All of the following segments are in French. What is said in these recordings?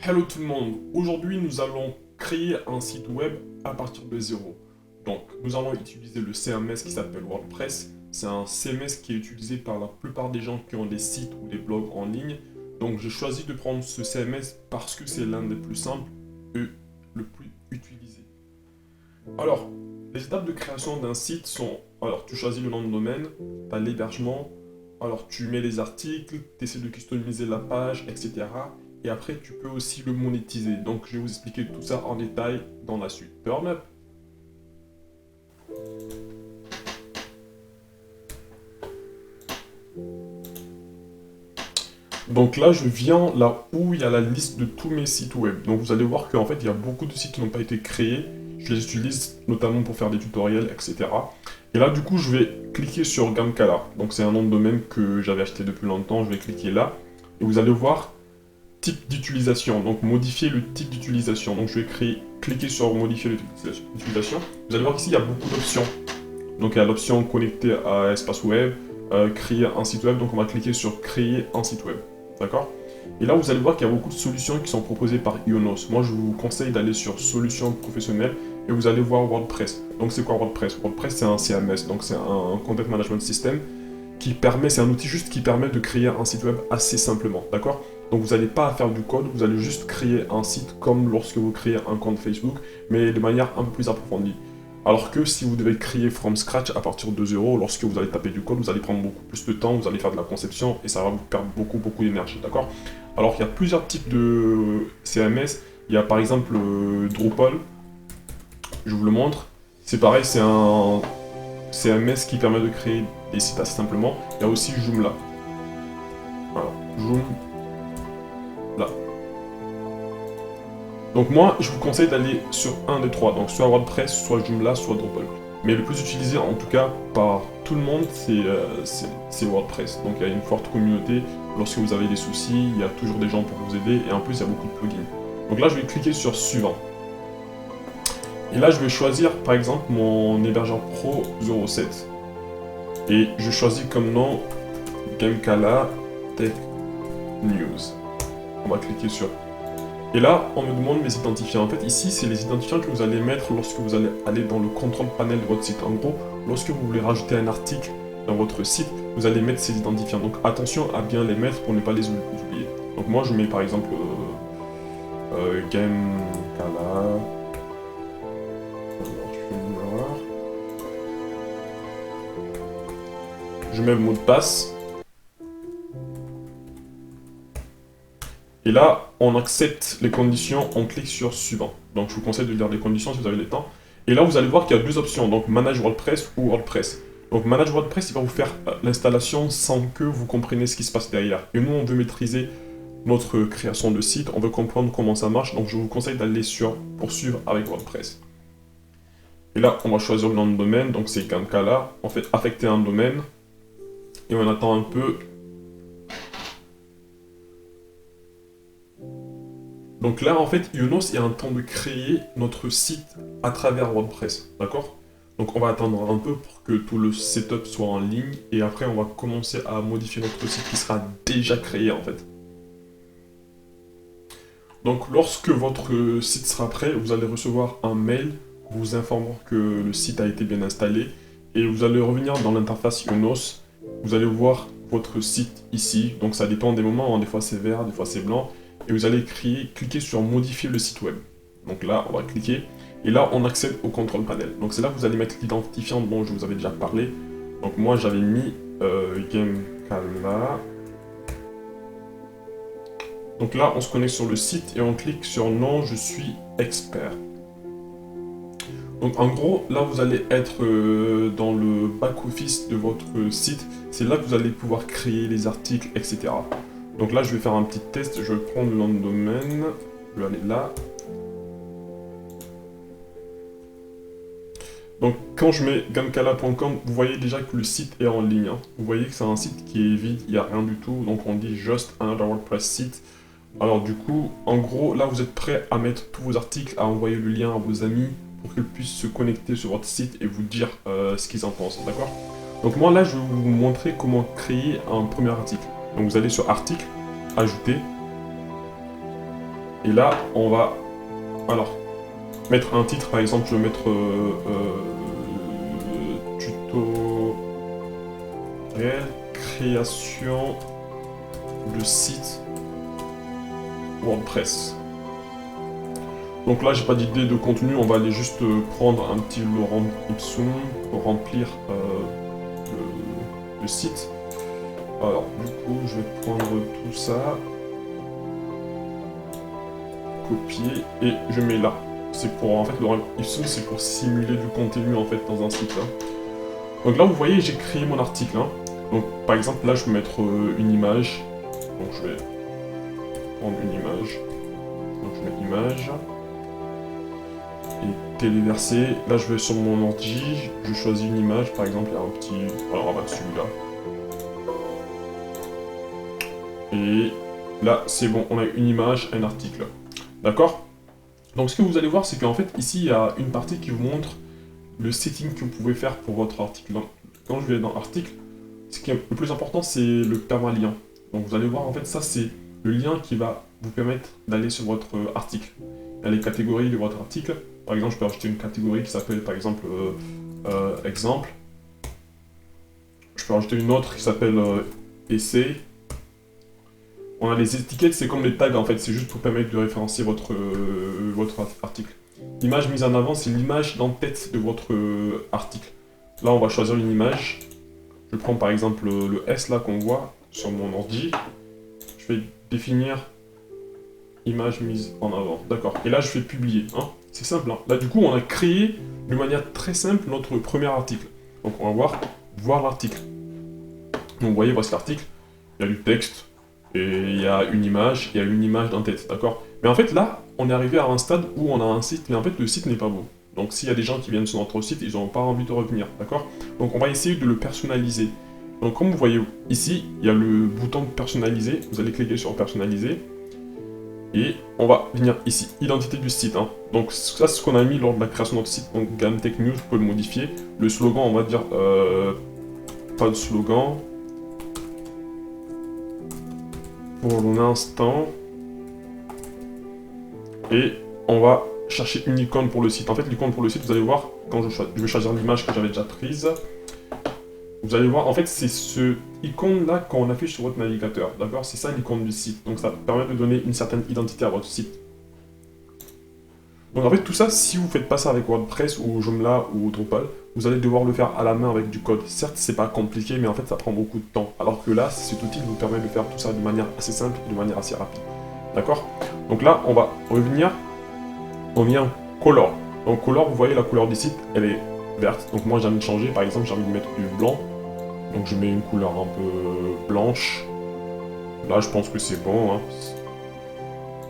Hello tout le monde, aujourd'hui nous allons créer un site web à partir de zéro. Donc nous allons utiliser le CMS qui s'appelle WordPress. C'est un CMS qui est utilisé par la plupart des gens qui ont des sites ou des blogs en ligne. Donc j'ai choisi de prendre ce CMS parce que c'est l'un des plus simples et le plus utilisé. Alors, les étapes de création d'un site sont, alors tu choisis le nom de domaine, tu as l'hébergement, alors tu mets les articles, tu essaies de customiser la page, etc. Et après tu peux aussi le monétiser. Donc je vais vous expliquer tout ça en détail dans la suite. Turn up. Donc là, je viens là où il y a la liste de tous mes sites web. Donc vous allez voir qu'en fait, il y a beaucoup de sites qui n'ont pas été créés. Je les utilise notamment pour faire des tutoriels, etc. Et là, du coup, je vais cliquer sur Gamkala. Donc c'est un nom de domaine que j'avais acheté depuis longtemps. Je vais cliquer là. Et vous allez voir type d'utilisation. Donc modifier le type d'utilisation. Donc je vais cliquer sur modifier l'utilisation. Vous allez voir qu'ici, il y a beaucoup d'options. Donc il y a l'option connecter à espace web, créer un site web. Donc on va cliquer sur créer un site web. D'accord? Et là, vous allez voir qu'il y a beaucoup de solutions qui sont proposées par Ionos. Moi, je vous conseille d'aller sur solutions professionnelles et vous allez voir WordPress. Donc, c'est quoi WordPress? WordPress, c'est un CMS, donc c'est un Content Management System qui permet, c'est un outil juste qui permet de créer un site web assez simplement. D'accord? Donc, vous n'allez pas faire du code, vous allez juste créer un site comme lorsque vous créez un compte Facebook, mais de manière un peu plus approfondie. Alors que si vous devez créer from scratch à partir de zéro, lorsque vous allez taper du code, vous allez prendre beaucoup plus de temps, vous allez faire de la conception et ça va vous perdre beaucoup d'énergie, d'accord? Alors il y a plusieurs types de CMS. Il y a par exemple Drupal, je vous le montre. C'est pareil, c'est un CMS qui permet de créer des sites assez simplement. Il y a aussi Joomla. Alors, Joomla. Donc moi, je vous conseille d'aller sur un des trois, donc soit WordPress, soit Joomla, soit Drupal. Mais le plus utilisé, en tout cas par tout le monde, c'est WordPress. Donc il y a une forte communauté. Lorsque vous avez des soucis, il y a toujours des gens pour vous aider. Et en plus, il y a beaucoup de plugins. Donc là, je vais cliquer sur Suivant. Et là, je vais choisir, par exemple, mon hébergeur Pro 07. Et je choisis comme nom Gamkala Tech News. On va cliquer sur. Et là, on me demande mes identifiants. En fait, ici, c'est les identifiants que vous allez mettre lorsque vous allez aller dans le contrôle panel de votre site. En gros, lorsque vous voulez rajouter un article dans votre site, vous allez mettre ces identifiants. Donc, attention à bien les mettre pour ne pas les oublier. Donc, moi, je mets par exemple Gamkala. Je mets le mot de passe. Et là, on accepte les conditions, on clique sur Suivant. Donc je vous conseille de lire les conditions si vous avez le temps. Et là, vous allez voir qu'il y a deux options, donc Manage WordPress ou WordPress. Donc Manage WordPress, il va vous faire l'installation sans que vous compreniez ce qui se passe derrière. Et nous, on veut maîtriser notre création de site, on veut comprendre comment ça marche, donc je vous conseille d'aller sur Poursuivre avec WordPress. Et là, on va choisir le nom de domaine, donc c'est Gamkala. On fait affecter un domaine. Et on attend un peu. Donc là, en fait, Ionos est en train de créer notre site à travers WordPress, d'accord? Donc on va attendre un peu pour que tout le setup soit en ligne, et après on va commencer à modifier notre site qui sera déjà créé, en fait. Donc lorsque votre site sera prêt, vous allez recevoir un mail vous informant que le site a été bien installé, et vous allez revenir dans l'interface Ionos, vous allez voir votre site ici, donc ça dépend des moments, hein. Des fois c'est vert, des fois c'est blanc, et vous allez cliquer sur modifier le site web. Donc là, on va cliquer, et là, on accède au contrôle panel. Donc c'est là que vous allez mettre l'identifiant dont je vous avais déjà parlé. Donc moi, j'avais mis Gamkala. Donc là, on se connecte sur le site et on clique sur non, je suis expert. Donc en gros, là, vous allez être dans le back-office de votre site. C'est là que vous allez pouvoir créer les articles, etc. Donc là, je vais faire un petit test. Je vais prendre le nom de domaine. Je vais aller là. Donc quand je mets gamkala.com, vous voyez déjà que le site est en ligne, hein. Vous voyez que c'est un site qui est vide, il n'y a rien du tout. Donc on dit just another WordPress site. Alors du coup, en gros, là, vous êtes prêt à mettre tous vos articles, à envoyer le lien à vos amis pour qu'ils puissent se connecter sur votre site et vous dire ce qu'ils en pensent, d'accord? Donc moi, là, je vais vous montrer comment créer un premier article. Donc vous allez sur Article, Ajouter. Et là, on va alors mettre un titre, par exemple, je vais mettre tuto création de site WordPress. Donc là, j'ai pas d'idée de contenu, on va aller juste prendre un petit Laurent Ipsum pour remplir le site. Alors, du coup, je vais prendre tout ça, copier, et je mets là. C'est pour, en fait, Laurent Ipsum, c'est pour simuler du contenu, en fait, dans un site. Hein. Donc là, vous voyez, j'ai créé mon article. Hein. Donc, par exemple, là, je vais mettre une image. Donc, je vais prendre une image. Donc, je mets image. Et téléverser. Là, je vais sur mon ordi. Je choisis une image. Par exemple, il y a un petit... Alors, on va mettre celui-là. Et là, c'est bon. On a une image, un article. D'accord? Donc, ce que vous allez voir, c'est qu'en fait, ici, il y a une partie qui vous montre le setting que vous pouvez faire pour votre article. Donc, quand je vais dans article, ce qui est le plus important, c'est le permalien. Donc vous allez voir, en fait, ça c'est le lien qui va vous permettre d'aller sur votre article. Il y a les catégories de votre article. Par exemple, je peux ajouter une catégorie qui s'appelle, par exemple, exemple. Je peux ajouter une autre qui s'appelle essai. On a les étiquettes, c'est comme les tags, en fait. C'est juste pour permettre de référencier votre article. L'image mise en avant, c'est l'image d'en-tête de votre article. Là, on va choisir une image. Je prends par exemple le S là qu'on voit sur mon ordi. Je vais définir image mise en avant. D'accord. Et là, je vais publier. Hein. C'est simple. Hein. Là, du coup, on a créé de manière très simple notre premier article. Donc, on va voir l'article. Donc, vous voyez, voici l'article. Il y a du texte et il y a une image. Il y a une image d'en-tête. D'accord. Mais en fait, là, on est arrivé à un stade où on a un site, mais en fait, le site n'est pas beau. Donc s'il y a des gens qui viennent sur notre site, ils n'ont pas envie de revenir, d'accord? Donc on va essayer de le personnaliser. Donc comme vous voyez ici, il y a le bouton personnaliser, vous allez cliquer sur personnaliser, et on va venir ici, identité du site. Hein. Donc ça c'est ce qu'on a mis lors de la création de notre site, donc GamTech News, vous pouvez le modifier. Le slogan, on va dire, pas de slogan, pour l'instant, et on va chercher une icône pour le site. En fait, l'icône pour le site, vous allez voir, quand je vais choisir l'image que j'avais déjà prise, vous allez voir, en fait, c'est ce icône-là qu'on affiche sur votre navigateur, d'accord? C'est ça l'icône du site, donc ça permet de donner une certaine identité à votre site. Donc en fait, tout ça, si vous ne faites pas ça avec WordPress ou Joomla ou Drupal, vous allez devoir le faire à la main avec du code. Certes, c'est pas compliqué, mais en fait, ça prend beaucoup de temps. Alors que là, cet outil vous permet de faire tout ça de manière assez simple et de manière assez rapide. D'accord? Donc là, on va revenir. On vient color. Donc color, vous voyez la couleur du site, elle est verte. Donc moi j'ai envie de changer, par exemple j'ai envie de mettre du blanc. Donc je mets une couleur un peu blanche. Là je pense que c'est bon. Hein.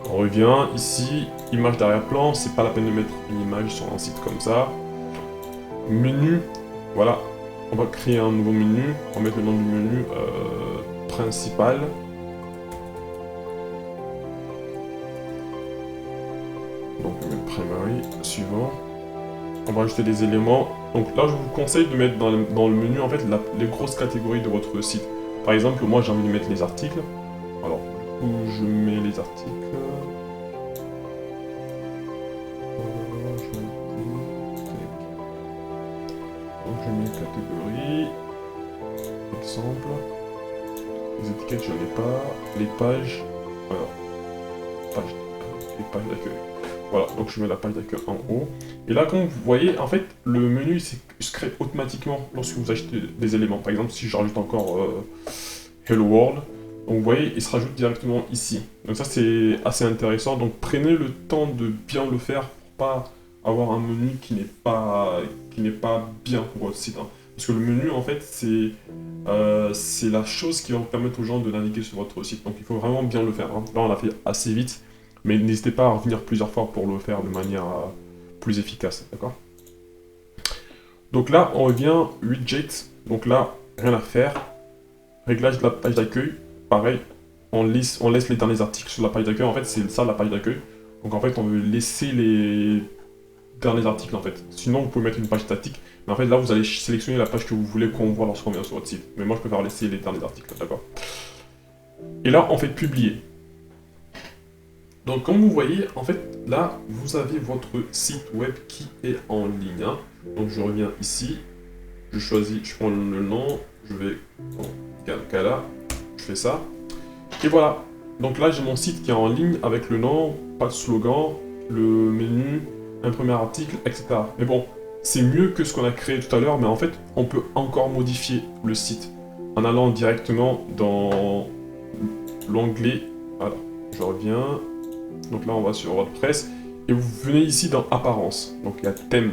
On revient ici, image d'arrière-plan, c'est pas la peine de mettre une image sur un site comme ça. Menu, voilà. On va créer un nouveau menu, on va mettre le nom du menu principal. Donc primary, suivant. On va ajouter des éléments. Donc là, je vous conseille de mettre dans le menu en fait les grosses catégories de votre site. Par exemple, moi j'ai envie de mettre les articles. Alors, du coup, je mets les articles. Donc je mets catégorie. Exemple. Les étiquettes, je n'ai pas. Les pages. Alors, les pages d'accueil. Voilà, donc je mets la page d'accueil en haut. Et là, comme vous voyez, en fait, le menu se crée automatiquement lorsque vous achetez des éléments. Par exemple, si je rajoute encore Hello World, donc vous voyez, il se rajoute directement ici. Donc ça, c'est assez intéressant. Donc prenez le temps de bien le faire pour pas avoir un menu qui n'est pas bien pour votre site. Hein. Parce que le menu, en fait, c'est la chose qui va vous permettre aux gens de naviguer sur votre site. Donc il faut vraiment bien le faire. Hein. Là, on l'a fait assez vite. Mais n'hésitez pas à revenir plusieurs fois pour le faire de manière plus efficace, d'accord? Donc là, on revient widget. Donc là, rien à faire. Réglage de la page d'accueil. Pareil, on laisse les derniers articles sur la page d'accueil. En fait, c'est ça la page d'accueil. Donc en fait, on veut laisser les derniers articles en fait. Sinon, vous pouvez mettre une page statique. Mais en fait, là, vous allez sélectionner la page que vous voulez qu'on voit lorsqu'on vient sur votre site. Mais moi, je préfère laisser les derniers articles, d'accord? Et là, on fait publier. Donc comme vous voyez, en fait, là, vous avez votre site web qui est en ligne. Hein. Donc je reviens ici, je choisis, je prends le nom, je vais dans Calcala, je fais ça, et voilà. Donc là, j'ai mon site qui est en ligne avec le nom, pas de slogan, le menu, un premier article, etc. Mais bon, c'est mieux que ce qu'on a créé tout à l'heure, mais en fait, on peut encore modifier le site en allant directement dans l'onglet, voilà, je reviens, donc là on va sur WordPress, et vous venez ici dans Apparence, donc il y a thème.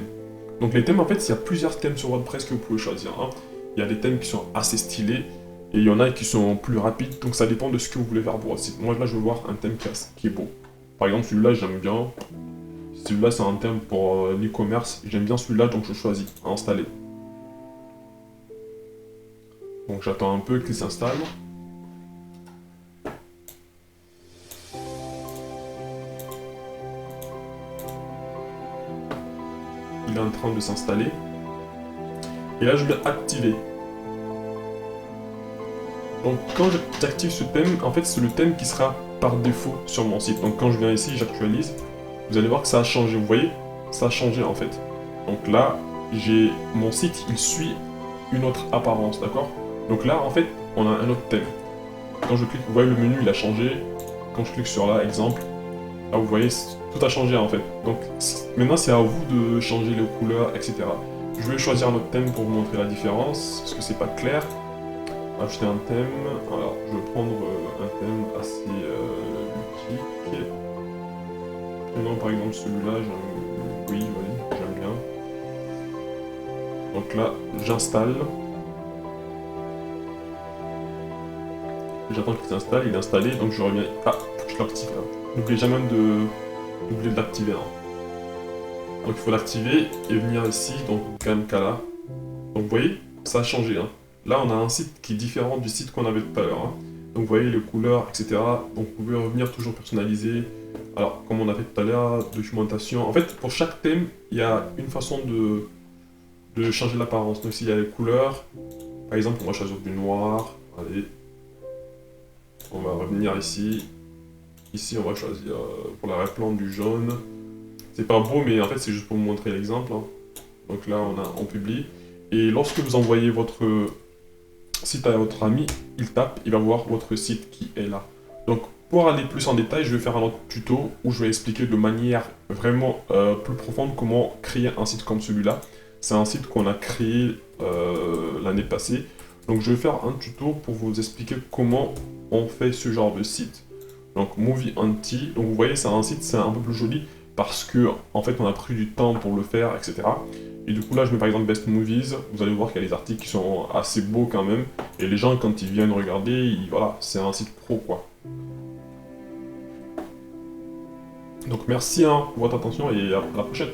Donc les thèmes, en fait, il y a plusieurs thèmes sur WordPress que vous pouvez choisir. Hein. Il y a des thèmes qui sont assez stylés, et il y en a qui sont plus rapides, donc ça dépend de ce que vous voulez faire pour votre site. Moi là je veux voir un thème qui est beau. Par exemple celui-là j'aime bien, celui-là c'est un thème pour l'e-commerce, j'aime bien celui-là donc je choisis à installer. Donc j'attends un peu qu'il s'installe. Il est en train de s'installer. Et là je vais activer. Donc quand j'active ce thème, en fait c'est le thème qui sera par défaut sur mon site. Donc quand je viens ici, j'actualise, vous allez voir que ça a changé. Vous voyez, ça a changé en fait. Donc là, j'ai mon site, il suit une autre apparence, d'accord? Donc là, en fait, on a un autre thème. Quand je clique, vous voyez le menu, il a changé. Quand je clique sur là, exemple, là vous voyez, tout a changé en fait. Donc maintenant, c'est à vous de changer les couleurs, etc. Je vais choisir un autre thème pour vous montrer la différence, parce que c'est pas clair. Ajouter un thème, alors je vais prendre un thème assez ludique. Prenons par exemple celui-là, oui, j'aime bien. Donc là, j'installe. J'attends qu'il s'installe, il est installé, donc je reviens. Ah, faut que je l'active là. N'oubliez jamais d'oublier de l'activer. Hein. Donc il faut l'activer et venir ici, donc Calcala. Donc vous voyez, ça a changé. Hein. Là, on a un site qui est différent du site qu'on avait tout à l'heure. Hein. Donc, vous voyez les couleurs, etc. Donc, vous pouvez revenir toujours personnaliser. Alors, comme on a fait tout à l'heure, documentation. En fait, pour chaque thème, il y a une façon de changer l'apparence. Donc, s'il y a les couleurs, par exemple, on va choisir du noir. Allez, on va revenir ici. Ici, on va choisir pour la réplante du jaune. C'est pas beau, mais en fait, c'est juste pour vous montrer l'exemple. Hein. Donc là, on publie. Et lorsque vous envoyez votre site à votre ami, il tape, il va voir votre site qui est là. Donc pour aller plus en détail, je vais faire un autre tuto où je vais expliquer de manière vraiment plus profonde comment créer un site comme celui-là. C'est un site qu'on a créé l'année passée. Donc je vais faire un tuto pour vous expliquer comment on fait ce genre de site. Donc Movie Anti, donc vous voyez c'est un site, c'est un peu plus joli parce que en fait on a pris du temps pour le faire, etc. Et du coup là je mets par exemple Best Movies, vous allez voir qu'il y a des articles qui sont assez beaux quand même, et les gens quand ils viennent regarder, voilà, c'est un site pro quoi. Donc merci hein, pour votre attention et à la prochaine.